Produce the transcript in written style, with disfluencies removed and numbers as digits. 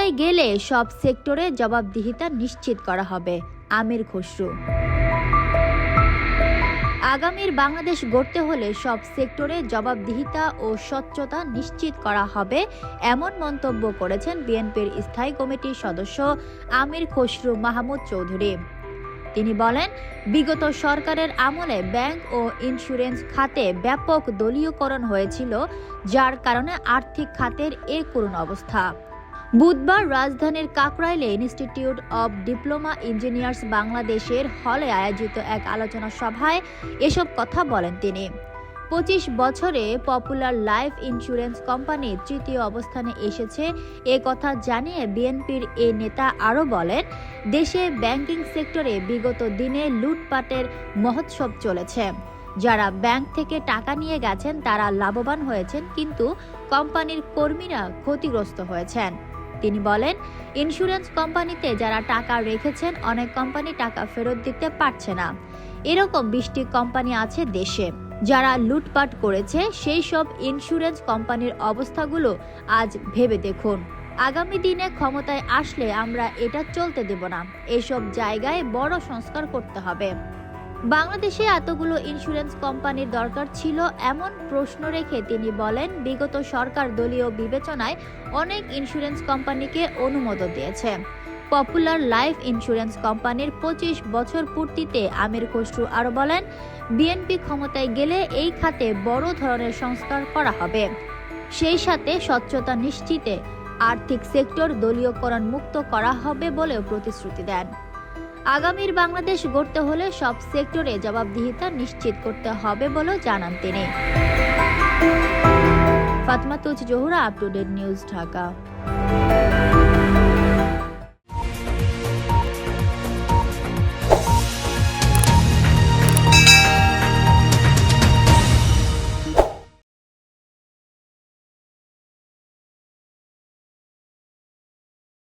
ক্ষমতায় গেলে সব সেক্টরে জবাবদিহিতা নিশ্চিত করা হবে, আমির খসরু। আগামীর বাংলাদেশ গড়তে হলে সব সেক্টরে জবাবদিহিতা ও স্বচ্ছতা নিশ্চিত করা হবে, এমন মন্তব্য করেছেন বিএনপির স্থায়ী কমিটির সদস্য আমির খসরু মাহমুদ চৌধুরী। তিনি বলেন, বিগত সরকারের আমলে ব্যাংক ও ইন্স্যুরেন্স খাতে ব্যাপক দলীয়করণ হয়েছিল, যার কারণে আর্থিক খাতের এ করুণ অবস্থা। বুধবার রাজধানীর কাকরাইলে ইনস্টিটিউট অব ডিপ্লোমা ইঞ্জিনিয়ার্স বাংলাদেশের হলে আয়োজিত এক আলোচনা সভায় এসব কথা বলেন তিনি। 25 বছরে পপুলার লাইফ ইন্স্যুরেন্স কোম্পানি তৃতীয় অবস্থানে এসেছে, এ কথা জানিয়ে বিএনপির এই নেতা আরও বলেন, দেশে ব্যাংকিং সেক্টরে বিগত দিনে লুটপাটের মহোৎসব চলেছে। যারা ব্যাংক থেকে টাকা নিয়ে গেছেন তারা লাভবান হয়েছেন, কিন্তু কোম্পানির কর্মীরা ক্ষতিগ্রস্ত হয়েছেন। তিনি বলেন, ইন্স্যুরেন্স কোম্পানিতে যারা টাকা রেখেছেন অনেক কোম্পানি টাকা ফেরত দিতে পারছে না। এরকম 20টি কোম্পানি আছে দেশে যারা লুটপাট করেছে। সেই সব ইন্স্যুরেন্স কোম্পানির অবস্থাগুলো আজ ভেবে দেখুন। আগামী দিনে ক্ষমতায় আসলে আমরা এটা চলতে দেব না। এসব জায়গায় বড় সংস্কার করতে হবে। বাংলাদেশে এতগুলো ইন্স্যুরেন্স কোম্পানির দরকার ছিল, এমন প্রশ্ন রেখে তিনি বলেন, বিগত সরকার দলীয় বিবেচনায় অনেক ইন্স্যুরেন্স কোম্পানিকে অনুমোদন দিয়েছে। পপুলার লাইফ ইন্স্যুরেন্স কোম্পানির 25 বছর পূর্তিতে আমির খসরু আরও বলেন, বিএনপি ক্ষমতায় গেলে এই খাতে বড় ধরনের সংস্কার করা হবে। সেই সাথে স্বচ্ছতা নিশ্চিতে আর্থিক সেক্টর দলীয়করণ মুক্ত করা হবে বলেও প্রতিশ্রুতি দেন। আগামীর বাংলাদেশ গড়তে হলে সব সেক্টরে জবাবদিহিতা নিশ্চিত করতে হবে বলেও জানান তিনি। Fatema Tuz Zohra, up to date news, Dhaka.